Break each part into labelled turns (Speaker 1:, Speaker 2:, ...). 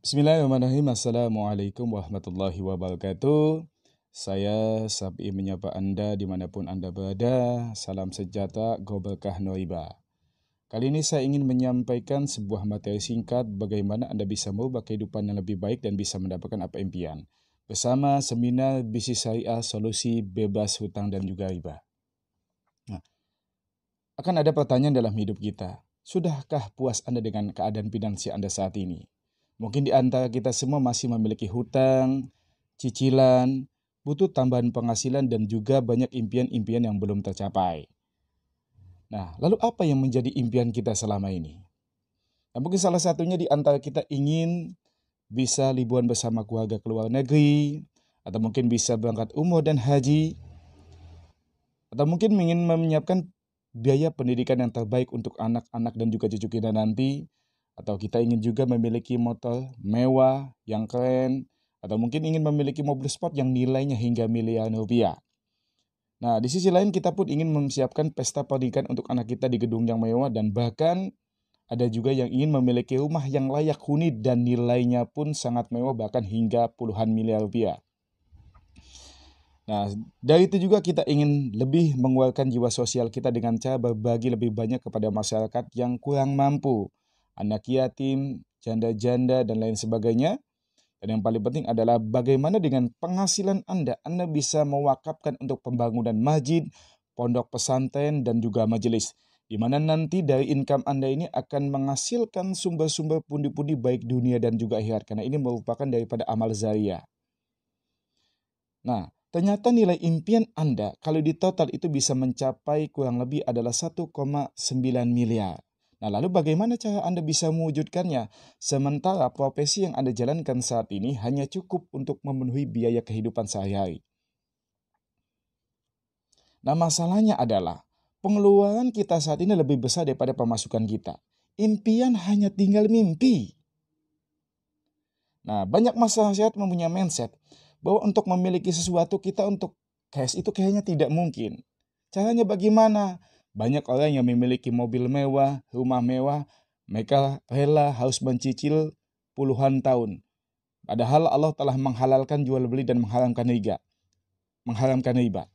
Speaker 1: Bismillahirrahmanirrahim. Assalamualaikum warahmatullahi wabarakatuh. Saya Sabi menyapa Anda dimanapun Anda berada. Salam sejahtera, go berkah no riba. Kali ini saya ingin menyampaikan sebuah materi singkat bagaimana Anda bisa merubah kehidupan yang lebih baik dan bisa mendapatkan apa impian. Bersama seminar bisnis syariah solusi bebas hutang dan juga riba. Nah, akan ada pertanyaan dalam hidup kita. Sudahkah puas Anda dengan keadaan finansial Anda saat ini? Mungkin di antara kita semua masih memiliki hutang, cicilan, butuh tambahan penghasilan dan juga banyak impian-impian yang belum tercapai. Nah, lalu apa yang menjadi impian kita selama ini? Nah, mungkin salah satunya di antara kita ingin bisa liburan bersama keluarga ke luar negeri, atau mungkin bisa berangkat umroh dan haji, atau mungkin ingin menyiapkan biaya pendidikan yang terbaik untuk anak-anak dan juga cucu kita nanti, atau kita ingin juga memiliki motor mewah yang keren, atau mungkin ingin memiliki mobil sport yang nilainya hingga miliaran rupiah. Nah, di sisi lain kita pun ingin mempersiapkan pesta pernikahan untuk anak kita di gedung yang mewah dan bahkan ada juga yang ingin memiliki rumah yang layak huni dan nilainya pun sangat mewah bahkan hingga puluhan miliar rupiah. Nah, dari itu juga kita ingin lebih mengeluarkan jiwa sosial kita dengan cara berbagi lebih banyak kepada masyarakat yang kurang mampu, anak yatim, janda-janda, dan lain sebagainya. Dan yang paling penting adalah bagaimana dengan penghasilan Anda bisa mewakafkan untuk pembangunan masjid, pondok pesantren, dan juga majelis. Di mana nanti dari income Anda ini akan menghasilkan sumber-sumber pundi-pundi baik dunia dan juga akhirat. Karena ini merupakan daripada amal zariah. Nah, ternyata nilai impian Anda kalau di total itu bisa mencapai kurang lebih adalah 1,9 miliar. Nah, lalu bagaimana cara Anda bisa mewujudkannya? Sementara profesi yang Anda jalankan saat ini hanya cukup untuk memenuhi biaya kehidupan sehari-hari. Nah, masalahnya adalah pengeluaran kita saat ini lebih besar daripada pemasukan kita. Impian hanya tinggal mimpi. Nah, banyak masyarakat mempunyai mindset bahwa untuk memiliki sesuatu kita untuk cash itu kayaknya tidak mungkin. Caranya bagaimana? Banyak orang yang memiliki mobil mewah, rumah mewah, mereka rela harus mencicil puluhan tahun. Padahal Allah telah menghalalkan jual beli dan mengharamkan riba.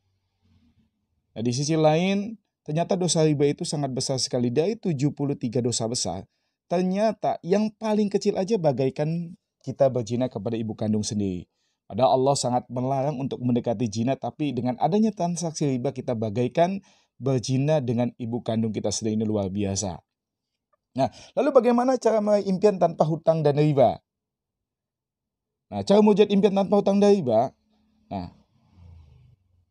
Speaker 1: Nah, di sisi lain, ternyata dosa riba itu sangat besar sekali. Dari 73 dosa besar, ternyata yang paling kecil aja bagaikan kita berzina kepada ibu kandung sendiri. Padahal Allah sangat melarang untuk mendekati zina, tapi dengan adanya transaksi riba kita bagaikan berzina dengan ibu kandung kita sendiri. Ini luar biasa. Nah, lalu bagaimana cara meraih impian tanpa hutang dan riba? Nah, cara mewujud impian tanpa hutang dan riba, nah,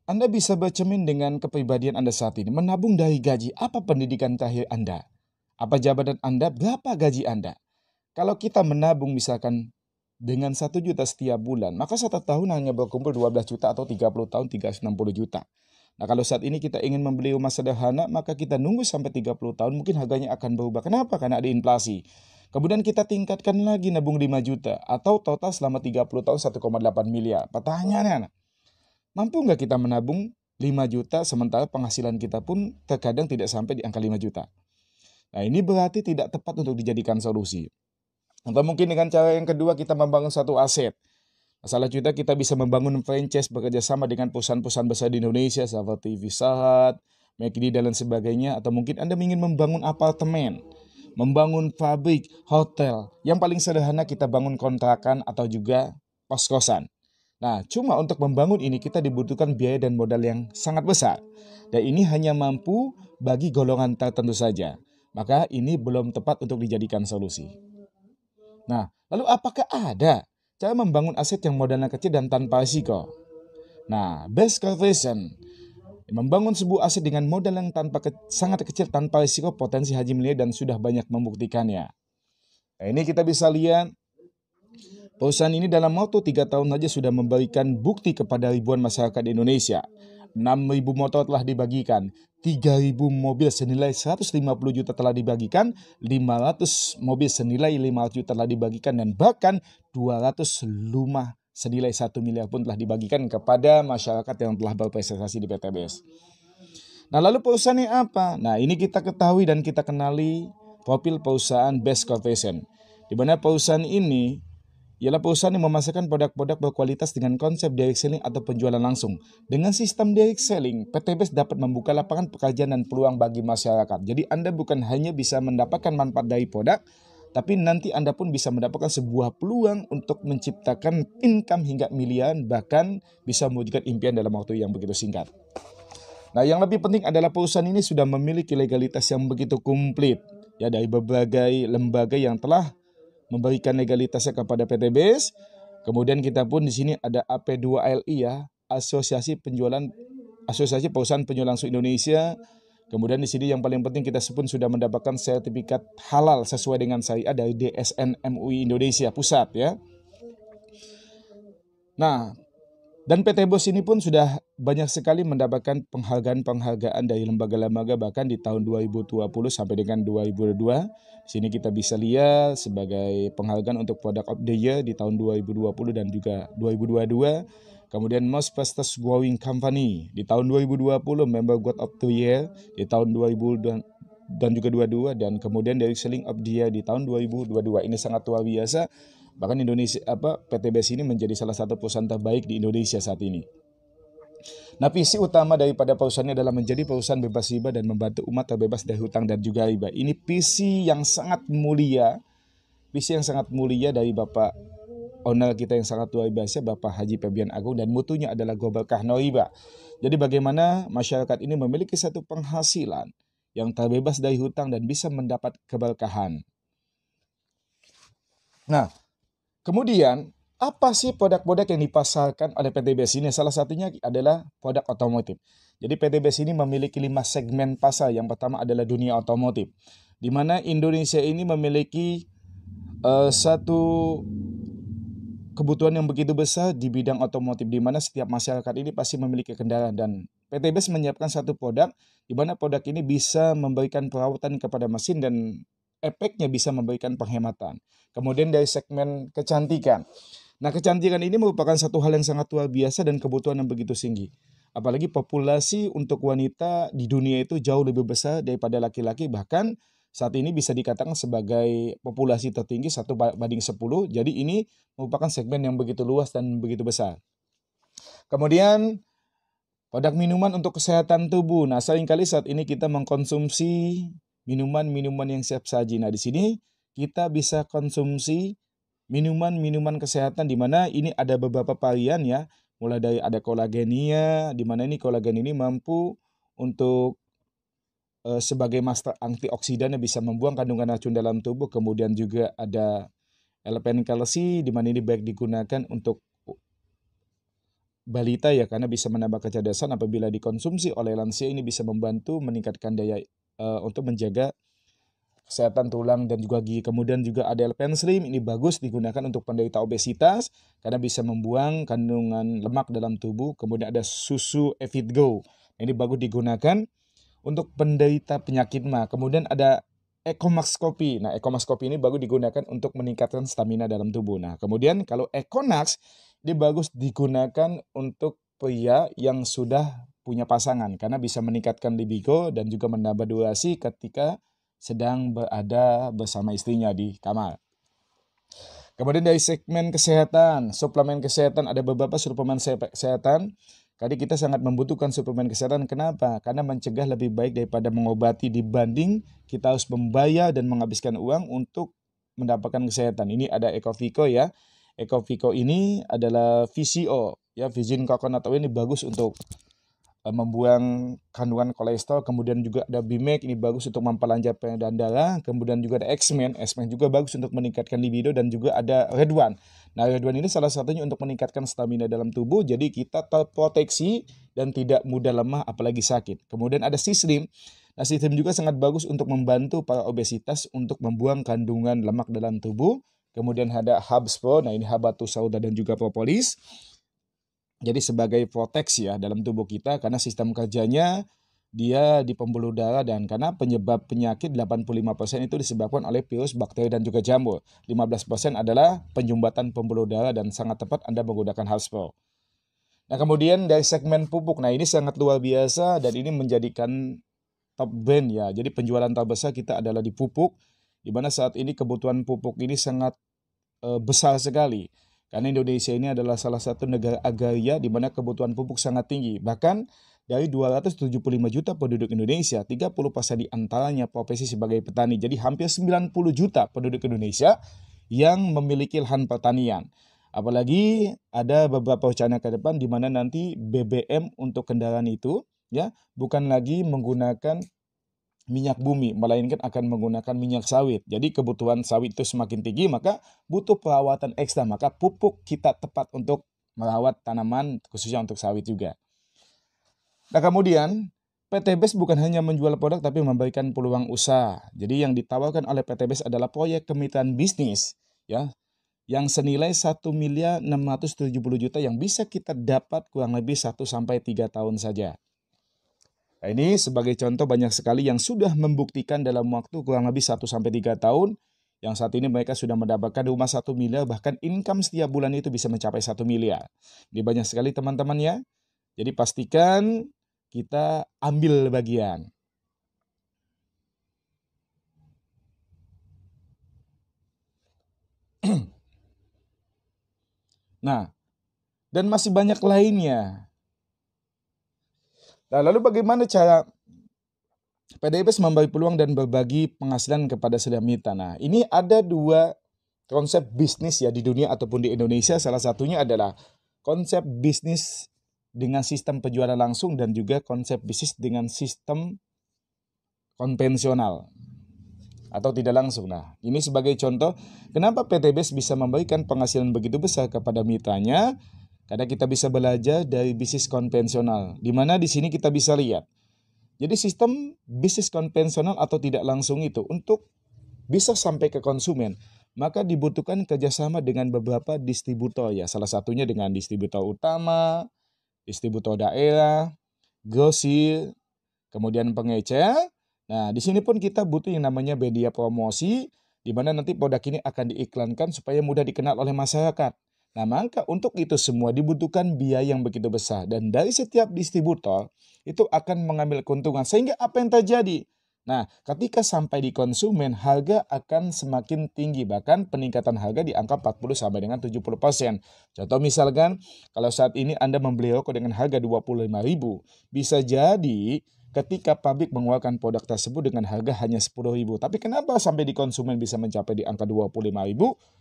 Speaker 1: Anda bisa bercermin dengan kepribadian Anda saat ini. Menabung dari gaji, apa pendidikan terakhir Anda? Apa jabatan Anda? Berapa gaji Anda? Kalau kita menabung misalkan dengan 1 juta setiap bulan, maka 1 tahun hanya berkumpul 12 juta atau 30 tahun 360 juta. Nah, kalau saat ini kita ingin membeli rumah sederhana, maka kita nunggu sampai 30 tahun, mungkin harganya akan berubah. Kenapa? Karena ada inflasi. Kemudian kita tingkatkan lagi nabung 5 juta, atau total selama 30 tahun 1,8 miliar. Pertanyaannya, mampu nggak kita menabung 5 juta sementara penghasilan kita pun terkadang tidak sampai di angka 5 juta? Nah, ini berarti tidak tepat untuk dijadikan solusi. Atau mungkin dengan cara yang kedua kita membangun satu aset. Salah juta kita bisa membangun franchise bekerja sama dengan perusahaan-perusahaan besar di Indonesia seperti Pizza Hut, McD dan lain sebagainya. Atau mungkin Anda ingin membangun apartemen, membangun pabrik, hotel. Yang paling sederhana kita bangun kontrakan atau juga kos-kosan. Nah, cuma untuk membangun ini kita dibutuhkan biaya dan modal yang sangat besar. Dan ini hanya mampu bagi golongan tertentu saja. Maka ini belum tepat untuk dijadikan solusi. Nah, lalu apakah ada cara membangun aset yang modalnya kecil dan tanpa risiko? Nah, best conversion. Membangun sebuah aset dengan modal yang sangat kecil tanpa risiko potensi haji miliar dan sudah banyak membuktikannya. Nah, ini kita bisa lihat perusahaan ini dalam waktu 3 tahun saja sudah memberikan bukti kepada ribuan masyarakat di Indonesia. 6.000 motor telah dibagikan, 3.000 mobil senilai 150 juta telah dibagikan, 500 mobil senilai 500 juta telah dibagikan, dan bahkan 200 rumah senilai 1 miliar pun telah dibagikan kepada masyarakat yang telah berprestasi di PTBS. Nah, lalu perusahaannya apa? Nah, ini kita ketahui dan kita kenali profil perusahaan Best Conversion, di mana perusahaan ini ialah perusahaan yang memasarkan produk-produk berkualitas dengan konsep direct selling atau penjualan langsung. Dengan sistem direct selling, PTBS dapat membuka lapangan pekerjaan dan peluang bagi masyarakat. Jadi Anda bukan hanya bisa mendapatkan manfaat dari produk, tapi nanti Anda pun bisa mendapatkan sebuah peluang untuk menciptakan income hingga miliaran, bahkan bisa mewujudkan impian dalam waktu yang begitu singkat. Nah, yang lebih penting adalah perusahaan ini sudah memiliki legalitas yang begitu komplit ya dari berbagai lembaga yang telah memberikan legalitasnya kepada PTBS. Kemudian kita pun di sini ada AP2ALI ya, Asosiasi Perusahaan Penjual Langsung Indonesia. Kemudian di sini yang paling penting kita pun sudah mendapatkan sertifikat halal sesuai dengan syariah dari DSN MUI Indonesia Pusat ya. Nah, dan PT BOS ini pun sudah banyak sekali mendapatkan penghargaan-penghargaan dari lembaga-lembaga bahkan di tahun 2020 sampai dengan 2022. Di sini kita bisa lihat sebagai penghargaan untuk Product of the Year di tahun 2020 dan juga 2022. Kemudian Most Fastest Growing Company di tahun 2020, Member God of the Year di tahun 2000 dan juga 22, dan kemudian dari Selling of the Year di tahun 2022. Ini sangat luar biasa. Bahkan PTBS ini menjadi salah satu perusahaan terbaik di Indonesia saat ini. Nah, visi utama daripada perusahaan ini adalah menjadi perusahaan bebas riba dan membantu umat terbebas dari hutang dan juga riba. Ini visi yang sangat mulia, dari Bapak owner kita yang sangat luar biasa, Bapak Haji Febian Agung, dan mutunya adalah Go Berkah No Riba. Jadi bagaimana masyarakat ini memiliki satu penghasilan yang terbebas dari hutang dan bisa mendapat keberkahan. Nah, kemudian, apa sih produk-produk yang dipasarkan oleh PTBS ini? Salah satunya adalah produk otomotif. Jadi PTBS ini memiliki 5 segmen pasar. Yang pertama adalah dunia otomotif, di mana Indonesia ini memiliki satu kebutuhan yang begitu besar di bidang otomotif, di mana setiap masyarakat ini pasti memiliki kendaraan, dan PTBS menyiapkan satu produk, di mana produk ini bisa memberikan perawatan kepada mesin dan efeknya bisa memberikan penghematan. Kemudian dari segmen kecantikan. Nah, kecantikan ini merupakan satu hal yang sangat luar biasa dan kebutuhan yang begitu tinggi. Apalagi populasi untuk wanita di dunia itu jauh lebih besar daripada laki-laki. Bahkan saat ini bisa dikatakan sebagai populasi tertinggi 1:10. Jadi ini merupakan segmen yang begitu luas dan begitu besar. Kemudian produk minuman untuk kesehatan tubuh. Nah, seringkali saat ini kita mengkonsumsi minuman-minuman yang siap saji. Nah, di sini kita bisa konsumsi minuman-minuman kesehatan, di mana ini ada beberapa varian ya. Mulai dari ada kolagenia, di mana ini kolagen ini mampu untuk sebagai master antioksidan yang bisa membuang kandungan racun dalam tubuh. Kemudian juga ada L-penkalsi, di mana ini baik digunakan untuk balita ya, karena bisa menambah kecerdasan. Apabila dikonsumsi oleh lansia, ini bisa membantu meningkatkan daya untuk menjaga kesehatan tulang dan juga gigi. Kemudian juga ada L-pen Slim, ini bagus digunakan untuk penderita obesitas karena bisa membuang kandungan lemak dalam tubuh. Kemudian ada susu Evit Go, ini bagus digunakan untuk penderita penyakit mah. Kemudian ada Ecomax Kopi. Nah, Ecomax Kopi ini bagus digunakan untuk meningkatkan stamina dalam tubuh. Nah, kemudian kalau Econax, ini bagus digunakan untuk pria yang sudah punya pasangan karena bisa meningkatkan libido dan juga menambah durasi ketika sedang berada bersama istrinya di kamar. Kemudian dari segmen kesehatan, suplemen kesehatan, ada beberapa suplemen kesehatan. Tadi kita sangat membutuhkan suplemen kesehatan. Kenapa? Karena mencegah lebih baik daripada mengobati, dibanding kita harus membayar dan menghabiskan uang untuk mendapatkan kesehatan. Ini ada Ecovico ya. Ecovico ini adalah VCO ya, virgin coconut oil, ini bagus untuk membuang kandungan kolesterol. Kemudian juga ada Bimek, ini bagus untuk memperlancar peredaran darah. Kemudian juga ada X-Men juga bagus untuk meningkatkan libido, dan juga ada Red One. Nah, Red One ini salah satunya untuk meningkatkan stamina dalam tubuh, jadi kita terproteksi dan tidak mudah lemah apalagi sakit. Kemudian ada Sislim. Nah, Sislim juga sangat bagus untuk membantu para obesitas untuk membuang kandungan lemak dalam tubuh. Kemudian ada HubSpot, nah ini habatus sauda dan juga propolis. Jadi sebagai proteksi ya dalam tubuh kita, karena sistem kerjanya dia di pembuluh darah, dan karena penyebab penyakit 85% itu disebabkan oleh virus, bakteri, dan juga jamur. 15% adalah penyumbatan pembuluh darah, dan sangat tepat Anda menggunakan HubSpot. Nah, kemudian dari segmen pupuk, nah ini sangat luar biasa dan ini menjadikan top brand ya. Jadi penjualan terbesar kita adalah di pupuk, di mana saat ini kebutuhan pupuk ini sangat besar sekali. Karena Indonesia ini adalah salah satu negara agraria di mana kebutuhan pupuk sangat tinggi. Bahkan dari 275 juta penduduk Indonesia, 30% di antaranya profesi sebagai petani. Jadi hampir 90 juta penduduk Indonesia yang memiliki lahan pertanian. Apalagi ada beberapa wacana ke depan di mana nanti BBM untuk kendaraan itu ya bukan lagi menggunakan minyak bumi, melainkan akan menggunakan minyak sawit. Jadi kebutuhan sawit itu semakin tinggi, maka butuh perawatan ekstra. Maka pupuk kita tepat untuk merawat tanaman, khususnya untuk sawit juga. Nah kemudian PTBS bukan hanya menjual produk tapi memberikan peluang usaha. Jadi yang ditawarkan oleh PTBS adalah proyek kemitraan bisnis ya yang senilai 1.670.000.000 yang bisa kita dapat kurang lebih 1-3 tahun saja. Nah, ini sebagai contoh banyak sekali yang sudah membuktikan dalam waktu kurang lebih 1-3 tahun yang saat ini mereka sudah mendapatkan rumah 1 miliar, bahkan income setiap bulan itu bisa mencapai 1 miliar. Ini banyak sekali teman-teman ya. Jadi pastikan kita ambil bagian. Nah, dan masih banyak lainnya. Nah, lalu bagaimana cara PTBS memberi peluang dan berbagi penghasilan kepada setiap mitra? Nah, ini ada 2 konsep bisnis ya di dunia ataupun di Indonesia. Salah satunya adalah konsep bisnis dengan sistem penjualan langsung dan juga konsep bisnis dengan sistem konvensional atau tidak langsung. Nah, ini sebagai contoh kenapa PTBS bisa memberikan penghasilan begitu besar kepada mitranya, karena kita bisa belajar dari bisnis konvensional, di mana di sini kita bisa lihat. Jadi sistem bisnis konvensional atau tidak langsung itu untuk bisa sampai ke konsumen, maka dibutuhkan kerjasama dengan beberapa distributor ya, salah satunya dengan distributor utama, distributor daerah, grosir, kemudian pengecer. Nah, di sini pun kita butuh yang namanya media promosi, di mana nanti produk ini akan diiklankan supaya mudah dikenal oleh masyarakat. Nah, maka untuk itu semua dibutuhkan biaya yang begitu besar. Dan dari setiap distributor, itu akan mengambil keuntungan. Sehingga apa yang terjadi? Nah, ketika sampai di konsumen, harga akan semakin tinggi. Bahkan peningkatan harga di angka 40-70%. Contoh misalkan, kalau saat ini Anda membeli rokok dengan harga 25.000, bisa jadi ketika pabrik mengeluarkan produk tersebut dengan harga hanya 10.000. Tapi kenapa sampai di konsumen bisa mencapai di angka 25.000?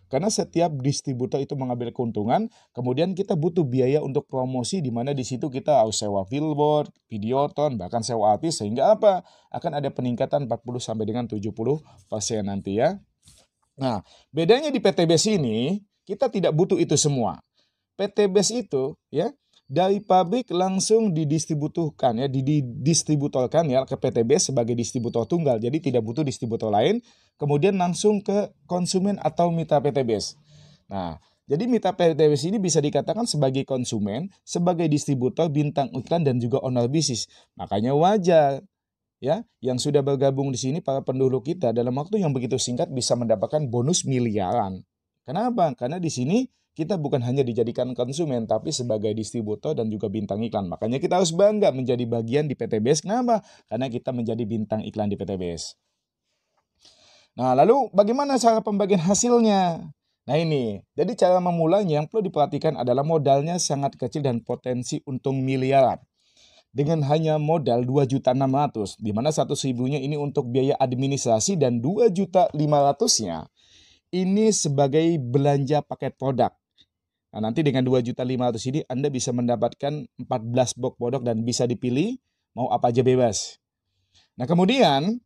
Speaker 1: Karena setiap distributor itu mengambil keuntungan, kemudian kita butuh biaya untuk promosi di mana di situ kita harus sewa billboard, videoton, bahkan sewa artis sehingga apa? Akan ada peningkatan 40-70% nanti ya. Nah, bedanya di PTBS ini kita tidak butuh itu semua. PTBS itu ya dari pabrik langsung didistributorkan ya, didistributorkan ya ke PTBS sebagai distributor tunggal. Jadi tidak butuh distributor lain, kemudian langsung ke konsumen atau mitra PTBS. Nah, jadi mitra PTBS ini bisa dikatakan sebagai konsumen, sebagai distributor, bintang iklan dan juga owner bisnis. Makanya wajar ya yang sudah bergabung di sini para penduduk kita dalam waktu yang begitu singkat bisa mendapatkan bonus miliaran. Kenapa? Karena di sini kita bukan hanya dijadikan konsumen, tapi sebagai distributor dan juga bintang iklan. Makanya kita harus bangga menjadi bagian di PTBS. Kenapa? Karena kita menjadi bintang iklan di PTBS. Nah, lalu bagaimana cara pembagian hasilnya? Nah ini, jadi cara memulainya yang perlu diperhatikan adalah modalnya sangat kecil dan potensi untung miliaran. Dengan hanya modal 2.600.000, di mana 100.000-nya ini untuk biaya administrasi dan 2.500.000-nya ini sebagai belanja paket produk. Nah, nanti dengan 2.500.000 ini Anda bisa mendapatkan 14 box produk dan bisa dipilih mau apa aja bebas. Nah, kemudian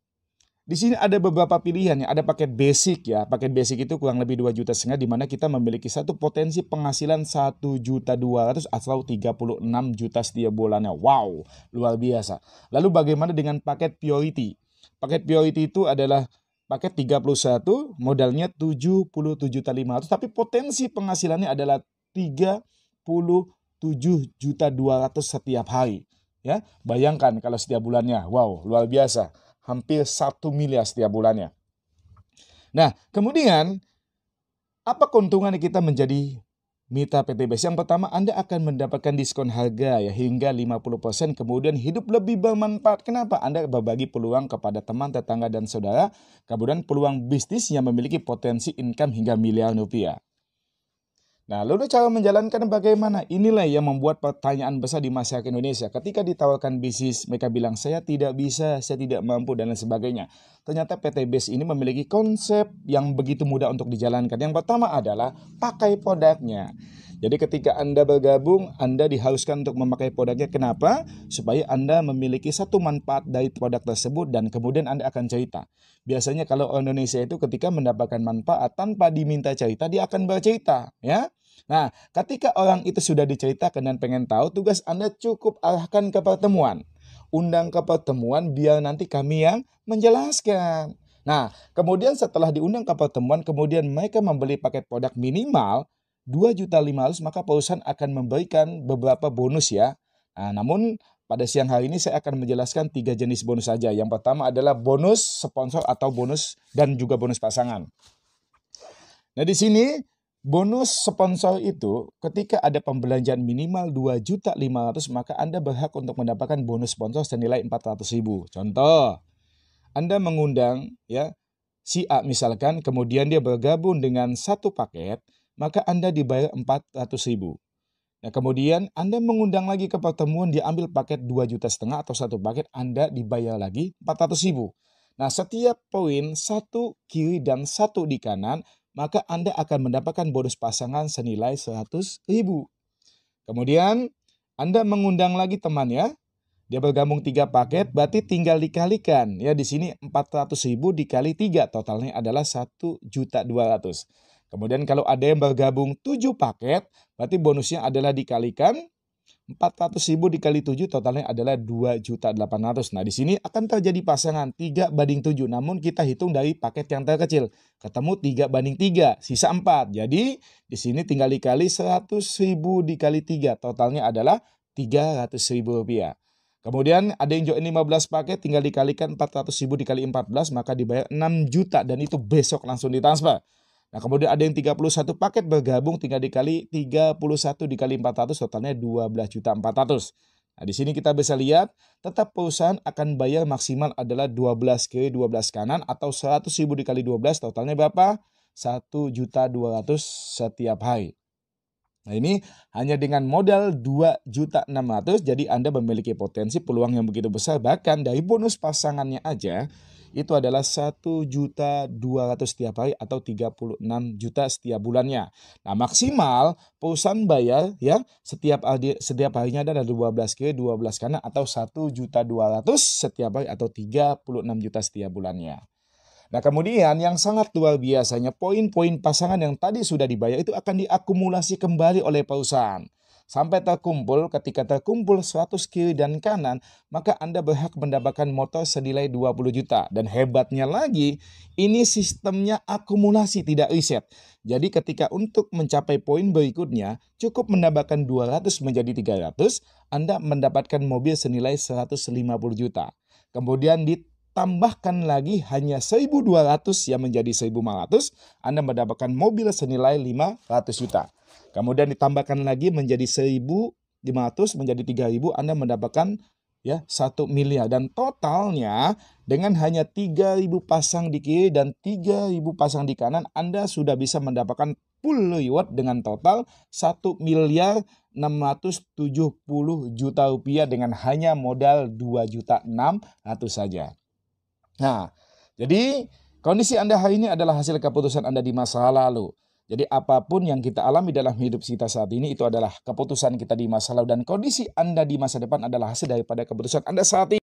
Speaker 1: di sini ada beberapa pilihan ya. Ada paket basic ya. Paket basic itu kurang lebih 2,5 juta di mana kita memiliki satu potensi penghasilan 1.200.000 atau 36 juta setiap bulannya. Wow, luar biasa. Lalu bagaimana dengan paket priority? Paket priority itu adalah paket 31, modalnya 77.500.000, tapi potensi penghasilannya adalah 37.200.000 setiap hari. Ya, bayangkan kalau setiap bulannya, wow, luar biasa, hampir 1 miliar setiap bulannya. Nah, kemudian apa keuntungan kita menjadi Mitra PTBS. Yang pertama, Anda akan mendapatkan diskon harga ya hingga 50%, kemudian hidup lebih bermanfaat. Kenapa? Anda berbagi peluang kepada teman, tetangga, dan saudara, kemudian peluang bisnis yang memiliki potensi income hingga miliaran rupiah. Nah, lalu cara menjalankan bagaimana? Inilah yang membuat pertanyaan besar di masyarakat Indonesia. Ketika ditawarkan bisnis, mereka bilang, saya tidak bisa, saya tidak mampu, dan lain sebagainya. Ternyata PTBS ini memiliki konsep yang begitu mudah untuk dijalankan. Yang pertama adalah pakai produknya. Jadi ketika Anda bergabung, Anda diharuskan untuk memakai produknya. Kenapa? Supaya Anda memiliki satu manfaat dari produk tersebut dan kemudian Anda akan cerita. Biasanya kalau orang Indonesia itu ketika mendapatkan manfaat tanpa diminta cerita, dia akan bercerita, ya. Nah, ketika orang itu sudah diceritakan dan pengen tahu, tugas Anda cukup arahkan ke pertemuan. Undang ke pertemuan biar nanti kami yang menjelaskan. Nah, kemudian setelah diundang ke pertemuan, kemudian mereka membeli paket produk minimal 2.500.000, maka perusahaan akan memberikan beberapa bonus ya. Nah, namun pada siang hari ini saya akan menjelaskan 3 jenis bonus saja. Yang pertama adalah bonus sponsor atau bonus dan juga bonus pasangan. Nah, di sini bonus sponsor itu ketika ada pembelanjaan minimal 2.500.000, maka Anda berhak untuk mendapatkan bonus sponsor senilai 400.000. Contoh, Anda mengundang ya si A misalkan, kemudian dia bergabung dengan satu paket, maka Anda dibayar 400.000. Nah, kemudian Anda mengundang lagi ke pertemuan, dia ambil paket 2,5 juta atau satu paket, Anda dibayar lagi 400.000. Nah, setiap poin, satu kiri dan satu di kanan, maka Anda akan mendapatkan bonus pasangan senilai 100.000. Kemudian Anda mengundang lagi teman ya. Dia bergabung 3 paket, berarti tinggal dikalikan. Ya, di sini 400.000 dikali 3, totalnya adalah 1.200.000. Kemudian kalau ada yang bergabung 7 paket, berarti bonusnya adalah dikalikan 400.000 dikali 7, totalnya adalah 2.800.000. Nah, di sini akan terjadi pasangan 3:7. Namun kita hitung dari paket yang terkecil. Ketemu 3:3, sisa 4. Jadi di sini tinggal dikali 100.000 dikali 3, totalnya adalah 300.000 rupiah. Kemudian ada yang join 15 paket, tinggal dikalikan 400.000 dikali 14, maka dibayar 6 juta dan itu besok langsung ditransfer. Nah, kemudian ada yang 31 paket bergabung, tinggal dikali 31 dikali 400, totalnya 12.400.000. Nah, di sini kita bisa lihat, tetap perusahaan akan bayar maksimal adalah 12 kiri 12 kanan atau 100.000 dikali 12, totalnya berapa? 1.200.000 setiap hari. Nah, ini hanya dengan modal 2.600.000, jadi Anda memiliki potensi peluang yang begitu besar. Bahkan dari bonus pasangannya aja, itu adalah 1.200.000 setiap hari atau 36 juta setiap bulannya. Nah, maksimal perusahaan bayar ya setiap harinya adalah 12 kiri 12 kanan atau 1.200.000 setiap hari atau 36 juta setiap bulannya. Nah, kemudian yang sangat luar biasanya, poin-poin pasangan yang tadi sudah dibayar itu akan diakumulasi kembali oleh perusahaan. Sampai terkumpul, ketika terkumpul 100 kiri dan kanan, maka Anda berhak mendapatkan motor senilai 20 juta. Dan hebatnya lagi, ini sistemnya akumulasi, tidak riset. Jadi ketika untuk mencapai poin berikutnya, cukup menambahkan 200 menjadi 300, Anda mendapatkan mobil senilai 150 juta. Kemudian tambahkan lagi hanya 1.200 yang menjadi 1.500, Anda mendapatkan mobil senilai 500 juta. Kemudian ditambahkan lagi menjadi 1.500 menjadi 3.000, Anda mendapatkan ya 1 miliar. Dan totalnya dengan hanya 3.000 pasang di kiri dan 3.000 pasang di kanan, Anda sudah bisa mendapatkan full reward dengan total 1.670.000.000 rupiah dengan hanya modal 2.600.000 saja. Nah, jadi kondisi Anda hari ini adalah hasil keputusan Anda di masa lalu. Jadi apapun yang kita alami dalam hidup kita saat ini itu adalah keputusan kita di masa lalu, dan kondisi Anda di masa depan adalah hasil daripada keputusan Anda saat ini.